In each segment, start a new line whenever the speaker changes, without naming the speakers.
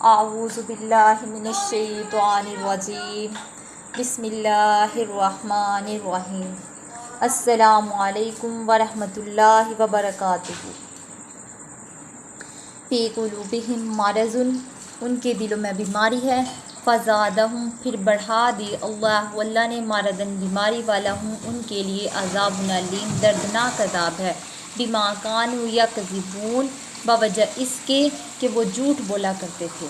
اعوذ باللہ من الشیطان الرجیم بسم اللہ الرحمن الرحیم السلام علیکم ورحمۃ اللہ وبرکاتہ۔ فی قلوبہم مرض، ان کے دلوں میں بیماری ہے، فزادہم، پھر بڑھا دی اللہ نے مرضاً بیماری، ولہم، ان کے لیے عذاب علیم، دردناک عذاب ہے، بما کانوا یکذبون، بوجہ اس کے کہ وہ جھوٹ بولا کرتے تھے۔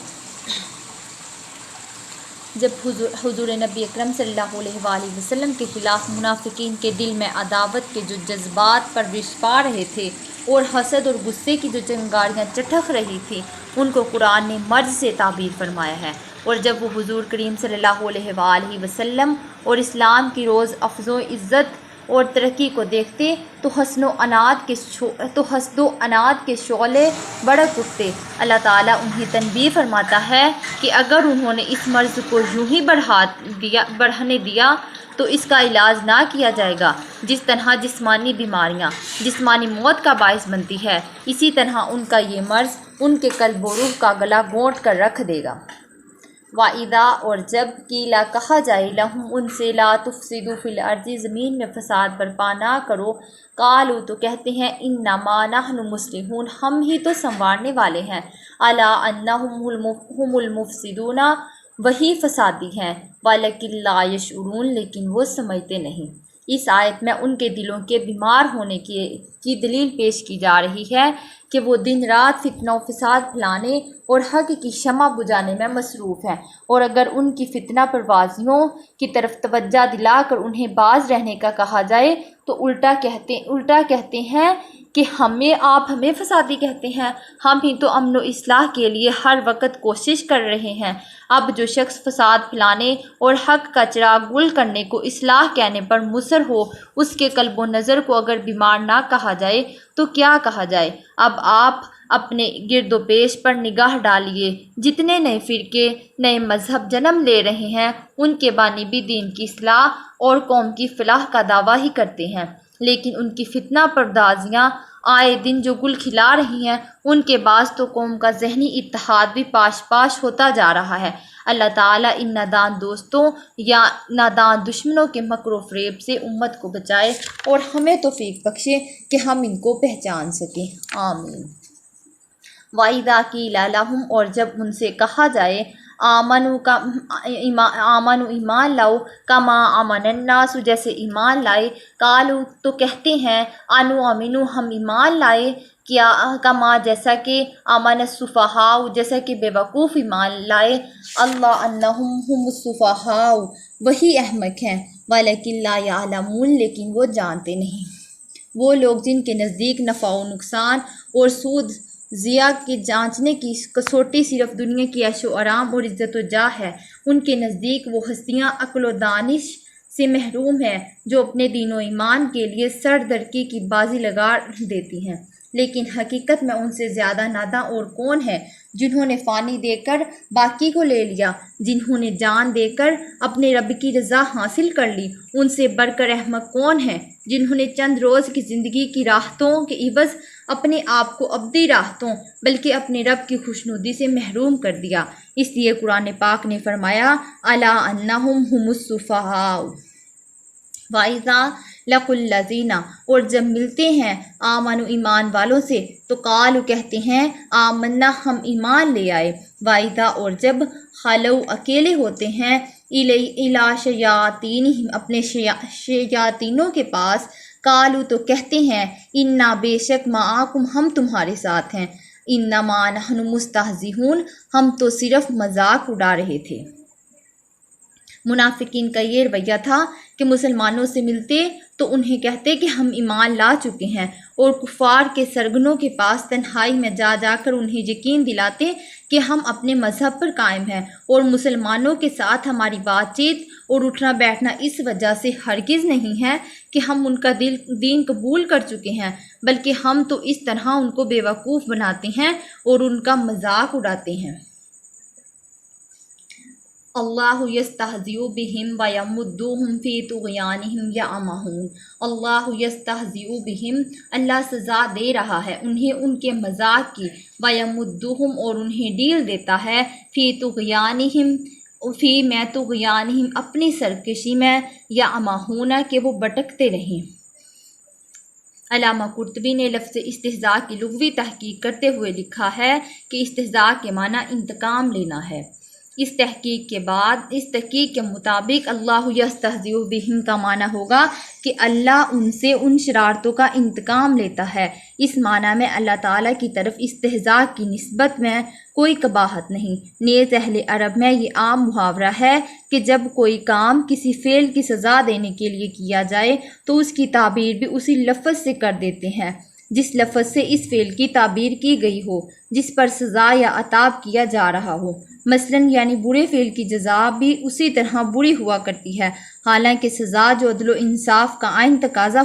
جب حضور نبی اکرم صلی اللہ علیہ وآلہ وسلم کے خلاف منافقین کے دل میں عداوت کے جو جذبات پرورش پا رہے تھے اور حسد اور غصے کی جو چنگاریاں چٹخ رہی تھیں، ان کو قرآن نے مرض سے تعبیر فرمایا ہے۔ اور جب وہ حضور کریم صلی اللہ علیہ وآلہ وسلم اور اسلام کی روز افزوں عزت اور ترقی کو دیکھتے تو حسد و عناد کے شعلے بھڑک اٹھتے۔ اللہ تعالیٰ انہیں تنبیہ فرماتا ہے کہ اگر انہوں نے اس مرض کو یوں ہی بڑھنے دیا تو اس کا علاج نہ کیا جائے گا۔ جس طرح جسمانی بیماریاں جسمانی موت کا باعث بنتی ہے، اسی طرح ان کا یہ مرض ان کے قلب و روح کا گلا گھونٹ کر رکھ دے گا۔ وَإِذَا، اور جب قیل کہا جائے لہم ان سے، لا تفسدوا فی الارض، زمین میں فساد برپا نہ کرو، قالوا تو کہتے ہیں، انما نحن مصلحون، ہم ہی تو سنوارنے والے ہیں، الا انہم هم المفسدون، وہی فسادی ہیں، ولکن لا یشعرون، لیکن وہ سمجھتے نہیں۔ اس آیت میں ان کے دلوں کے بیمار ہونے کی دلیل پیش کی جا رہی ہے کہ وہ دن رات فتنہ و فساد پھیلانے اور حق کی شمع بجھانے میں مصروف ہیں، اور اگر ان کی فتنہ پروازیوں کی طرف توجہ دلا کر انہیں باز رہنے کا کہا جائے تو الٹا کہتے ہیں کہ آپ ہمیں فسادی کہتے ہیں، ہم ہی تو امن و اصلاح کے لیے ہر وقت کوشش کر رہے ہیں۔ اب جو شخص فساد پھیلانے اور حق کا چراغ گل کرنے کو اصلاح کہنے پر مصر ہو، اس کے قلب و نظر کو اگر بیمار نہ کہا جائے تو کیا کہا جائے؟ اب آپ اپنے گرد و پیش پر نگاہ ڈالیے، جتنے نئے فرقے نئے مذہب جنم لے رہے ہیں، ان کے بانی بھی دین کی اصلاح اور قوم کی فلاح کا دعویٰ ہی کرتے ہیں، لیکن ان کی فتنہ پردازیاں آئے دن جو گل کھلا رہی ہیں، ان کے باعث تو قوم کا ذہنی اتحاد بھی پاش ہوتا جا رہا ہے۔ اللہ تعالیٰ ان نادان دوستوں یا نادان دشمنوں کے مکر و فریب سے امت کو بچائے اور ہمیں توفیق بخشے کہ ہم ان کو پہچان سکیں، آمین۔ وَإِذَا قِيلَ لَهُمْ، اور جب ان سے کہا جائے، آمنوا ایمان لاؤ، کما آمن الناس، جیسے ایمان لائے، قالوا تو کہتے ہیں، انؤمن، ہم ایمان لائے، کیا کما جیسا کہ آمن السفہاء، جیسا کہ بے وقوف ایمان لائے، اللہ انہم هم السفہاء، وہی احمق ہیں، ولکن لا یعلمون، لیکن وہ جانتے نہیں۔ وہ لوگ جن کے نزدیک نفع و نقصان اور سود ضیاع کے جانچنے کی کسوٹی صرف دنیا کی عیش و آرام اور عزت و جاہ ہے، ان کے نزدیک وہ ہستیاں عقل و دانش سے محروم ہیں جو اپنے دین و ایمان کے لیے سر درکی کی بازی لگا دیتی ہیں، لیکن حقیقت میں ان سے زیادہ ناداں اور کون ہے جنہوں نے فانی دے کر باقی کو لے لیا، جنہوں نے جان دے کر اپنے رب کی رضا حاصل کر لی۔ ان سے بڑھ کر احمق کون ہے جنہوں نے چند روز کی زندگی کی راحتوں کے عوض اپنے آپ کو ابدی راحتوں بلکہ اپنے رب کی خوشنودی سے محروم کر دیا۔ اس لیے قرآن پاک نے فرمایا، الا انہم هم السفہاء۔ وَإِذَا لَقُوا الَّذِينَ، اور جب ملتے ہیں آمنوا ایمان والوں سے تو قالوا کہتے ہیں، آمنا، ہم ایمان لے آئے، وَإِذَا، اور جب خلوا اکیلے ہوتے ہیں، اِلیٰ شیاطینہم، اپنے شیاطینوں کے پاس، قالوا تو کہتے ہیں، انا، بے شک، معکم، ہم تمہارے ساتھ ہیں، انما نحن مستہزئون، ہم تو صرف مذاق اڑا رہے تھے۔ منافقین کا یہ رویہ تھا کہ مسلمانوں سے ملتے تو انہیں کہتے کہ ہم ایمان لا چکے ہیں، اور کفار کے سرگنوں کے پاس تنہائی میں جا کر انہیں یقین دلاتے کہ ہم اپنے مذہب پر قائم ہیں، اور مسلمانوں کے ساتھ ہماری بات چیت اور اٹھنا بیٹھنا اس وجہ سے ہرگز نہیں ہے کہ ہم ان کا دین قبول کر چکے ہیں، بلکہ ہم تو اس طرح ان کو بے وقوف بناتے ہیں اور ان کا مذاق اڑاتے ہیں۔ اللہ یستہزئ بہم ویمدہم فی طغیانہم یعمہون۔ اللہ یستہزئ بہم، اللہ سزا دے رہا ہے انہیں ان کے مذاق کی، ویمدہم اور انہیں ڈیل دیتا ہے، فی طغیانہم فی میں طغیانہم اپنی سرکشی میں، یعمہون کہ وہ بھٹکتے رہیں۔ علامہ قرطبی نے لفظ استہزاء کی لغوی تحقیق کرتے ہوئے لکھا ہے کہ استہزاء کے معنی انتقام لینا ہے۔ اس تحقیق کے مطابق اللہ یستہزئ بہم کا معنی ہوگا کہ اللہ ان سے ان شرارتوں کا انتقام لیتا ہے۔ اس معنی میں اللہ تعالیٰ کی طرف استہزاء کی نسبت میں کوئی قباحت نہیں۔ نیز اہل عرب میں یہ عام محاورہ ہے کہ جب کوئی کام کسی فعل کی سزا دینے کے لیے کیا جائے تو اس کی تعبیر بھی اسی لفظ سے کر دیتے ہیں جس لفظ سے اس فعل کی تعبیر کی گئی ہو جس پر سزا یا عتاب کیا جا رہا ہو۔ مثلاً یعنی برے فعل کی جزا بھی اسی طرح بری ہوا کرتی ہے، حالانکہ سزا جو عدل و انصاف کا عین تقاضا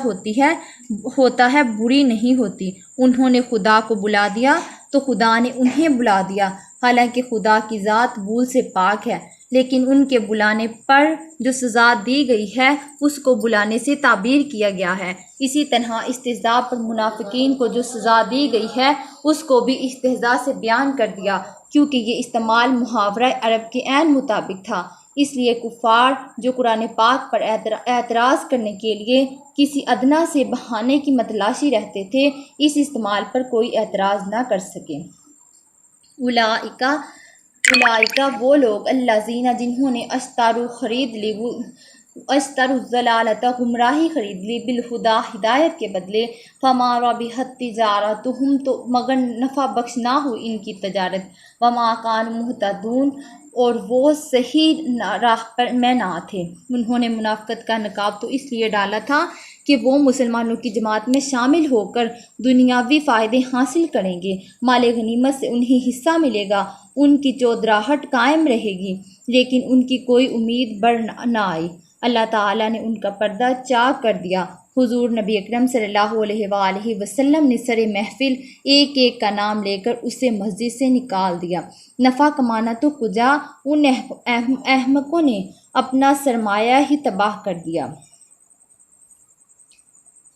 ہوتا ہے بری نہیں ہوتی۔ انہوں نے خدا کو بلا دیا تو خدا نے انہیں بلا دیا، حالانکہ خدا کی ذات بھول سے پاک ہے، لیکن ان کے بلانے پر جو سزا دی گئی ہے اس کو بلانے سے تعبیر کیا گیا ہے۔ اسی طرح استہزاء پر منافقین کو جو سزا دی گئی ہے اس کو بھی استہزاء سے بیان کر دیا، کیونکہ یہ استعمال محاورہ عرب کے عین مطابق تھا۔ اس لیے کفار جو قرآن پاک پر اعتراض کرنے کے لیے کسی ادنیٰ سے بہانے کی متلاشی رہتے تھے، اس استعمال پر کوئی اعتراض نہ کر سکے۔ اولئک وہ لوگ الذین جنہوں نے اشتروا الضلالۃ گمراہی خرید لی بالہدی ہدایت کے بدلے، فما ربحت تجارتہم تو مگر نفع بخش نہ ہوئی ان کی تجارت، وما کانوا مہتدون اور وہ صحیح راہ پر میں نہ تھے۔ انہوں نے منافقت کا نقاب تو اس لیے ڈالا تھا کہ وہ مسلمانوں کی جماعت میں شامل ہو کر دنیاوی فائدے حاصل کریں گے، مال غنیمت سے انہیں حصہ ملے گا، ان کی چودراہٹ قائم رہے گی، لیکن ان کی کوئی امید بڑھ نہ آئی۔ اللہ تعالیٰ نے ان کا پردہ چاک کر دیا۔ حضور نبی اکرم صلی اللہ علیہ وآلہ وسلم نے سر محفل ایک ایک کا نام لے کر اسے مسجد سے نکال دیا۔ نفع کمانا تو کجا، ان احمقوں نے اپنا سرمایہ ہی تباہ کر دیا۔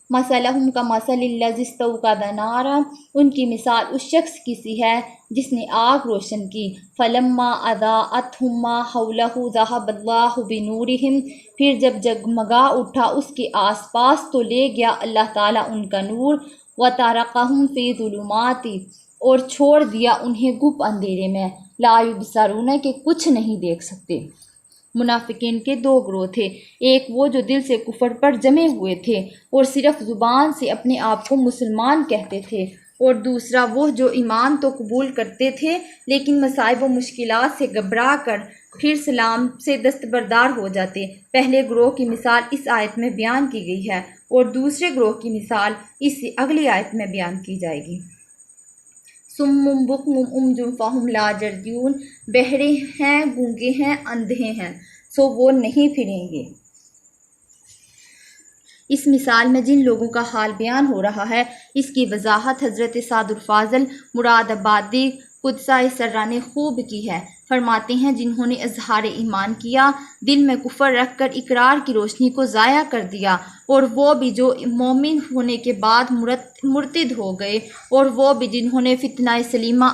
مثلہم کمثل الذی استوقد نارا، ان کی مثال اس شخص کی سی ہے جس نے آگ روشن کی، فلما اضاءتہم ما حولہ ذہب اللہ بنورہم، پھر جب جگمگا اٹھا اس کے آس پاس تو لے گیا اللہ تعالیٰ ان کا نور، وترکہم فی ظلمات، اور چھوڑ دیا انہیں گپ اندھیرے میں، لا یبصرون کہ کچھ نہیں دیکھ سکتے۔ منافقین کے دو گروہ تھے، ایک وہ جو دل سے کفر پر جمے ہوئے تھے اور صرف زبان سے اپنے آپ کو مسلمان کہتے تھے، اور دوسرا وہ جو ایمان تو قبول کرتے تھے لیکن مصائب و مشکلات سے گھبرا کر پھر اسلام سے دستبردار ہو جاتے۔ پہلے گروہ کی مثال اس آیت میں بیان کی گئی ہے اور دوسرے گروہ کی مثال اس سے اگلی آیت میں بیان کی جائے گی۔ صم بکم عمج فہم لا یرجعون، بہرے ہیں، گونگے ہیں، اندھے ہیں، سو وہ نہیں پھریں گے۔ اس مثال میں جن لوگوں کا حال بیان ہو رہا ہے اس کی وضاحت حضرت سعد الفاضل مراد آبادی قدسہ سرہ نے خوب کی ہے۔ فرماتے ہیں جنہوں نے اظہار ایمان کیا، دل میں کفر رکھ کر اقرار کی روشنی کو ضائع کر دیا، اور وہ بھی جو مومن ہونے کے بعد مرتد ہو گئے، اور وہ بھی جنہیں فتنہ سلیمہ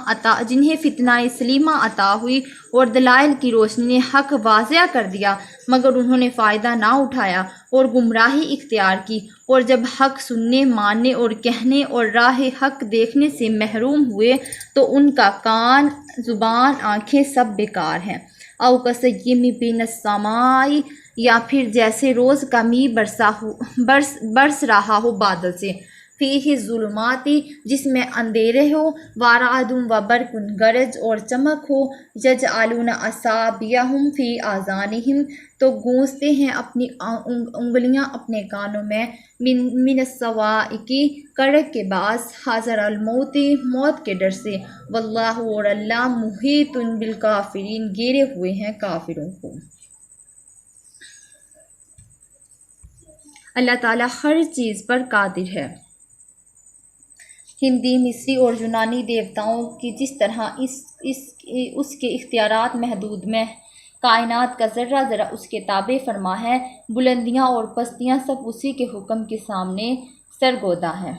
عطا ہوئی اور دلائل کی روشنی نے حق واضح کر دیا، مگر انہوں نے فائدہ نہ اٹھایا اور گمراہی اختیار کی، اور جب حق سننے، ماننے اور کہنے اور راہ حق دیکھنے سے محروم ہوئے تو ان کا کان، زبان، آنکھیں سب بیکار ہیں۔ او کصیب من السماء، یا پھر جیسے روز کا می برس رہا ہو بادل سے، فیہ الظلمات، جس میں اندھیرے ہو، ورعد و برق، گرج اور چمک ہو، یجعلون اصابعہم فی آذانہم، تو گونجتے ہیں اپنی انگلیاں اپنے کانوں میں، من الصواعق، کڑک کے باعث، حذر الموت، موت کے ڈر سے، واللہ اور اللہ محیط بالکافرین، گھیرے ہوئے ہیں کافروں کو۔ اللہ تعالیٰ ہر چیز پر قادر ہے۔ ہندی، مصری اور یونانی دیوتاؤں کی جس طرح اس کے اختیارات محدود میں کائنات کا ذرہ ذرہ اس کے تابع فرما ہے، بلندیاں اور پستیاں سب اسی کے حکم کے سامنے سرگودہ ہیں۔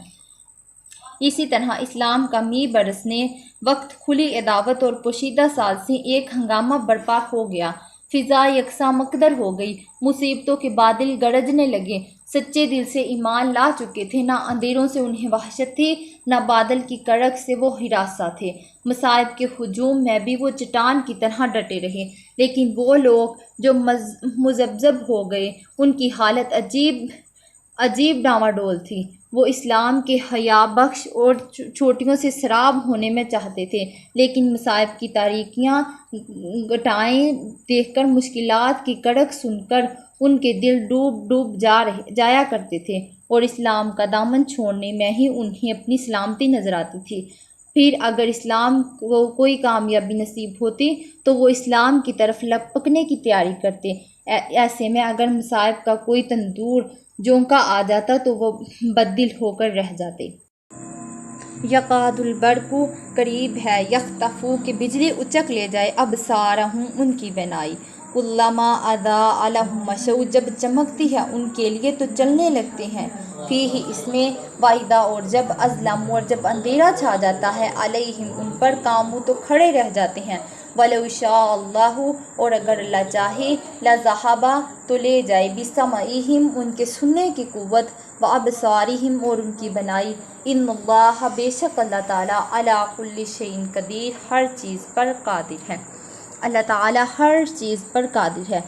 اسی طرح اسلام کا می برسنے وقت کھلی عداوت اور پوشیدہ ساز سے ایک ہنگامہ برپا ہو گیا، فضا یکساں مکدر ہو گئی، مصیبتوں کے بادل گرجنے لگے۔ سچے دل سے ایمان لا چکے تھے، نہ اندھیروں سے انہیں وحشت تھی، نہ بادل کی کڑک سے وہ ہراساں تھے۔ مصائب کے ہجوم میں بھی وہ چٹان کی طرح ڈٹے رہے، لیکن وہ لوگ جو مذبذب ہو گئے، ان کی حالت عجیب ڈاواڈول تھی۔ وہ اسلام کے حیا بخش اور چوٹیوں سے سراب ہونے میں چاہتے تھے، لیکن مصائب کی تاریکیاں گٹائیں دیکھ کر، مشکلات کی کڑک سن کر ان کے دل ڈوب جایا کرتے تھے، اور اسلام کا دامن چھوڑنے میں ہی انہیں اپنی سلامتی نظر آتی تھی۔ پھر اگر اسلام کو کوئی کامیابی نصیب ہوتی تو وہ اسلام کی طرف لپکنے کی تیاری کرتے۔ ایسے میں اگر مصائب کا کوئی تندور جھونکا آ جاتا تو وہ بددل ہو کر رہ جاتے۔ یکاد البرق، قریب ہے یخطف کہ بجلی اچک لے جائے ابصارہم ان کی بینائی۔ کلما اضاء لہم مشوا، جب چمکتی ہے ان کے لیے تو چلنے لگتے ہیں۔ فیہ اس میں، واذا اور جب اظلم اور جب اندھیرا چھا جاتا ہے علیہم ان پر، قاموا تو کھڑے رہ جاتے ہیں۔ ولو شاء اللہ اور اگر اللہ چاہے، لذہب تو لے جائے بسمعہم ان کے سننے کی قوت، وابصارہم اور ان کی بینائی۔ ان اللہ بے شک اللہ تعالیٰ علی کل شیء قدیر، ہر چیز پر قادر ہے۔ اللہ تعالیٰ ہر چیز پر قادر ہے۔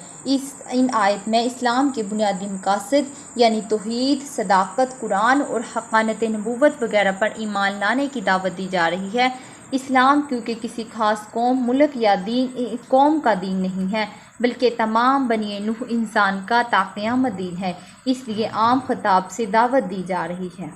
ان آیت میں اسلام کے بنیادی مقاصد یعنی توحید، صداقت، قرآن اور حقانیت نبوت وغیرہ پر ایمان لانے کی دعوت دی جا رہی ہے۔ اسلام کیونکہ کسی خاص قوم، ملک یا قوم کا دین نہیں ہے، بلکہ تمام بنی نوح انسان کا تا قیامت دین ہے، اس لیے عام خطاب سے دعوت دی جا رہی ہے۔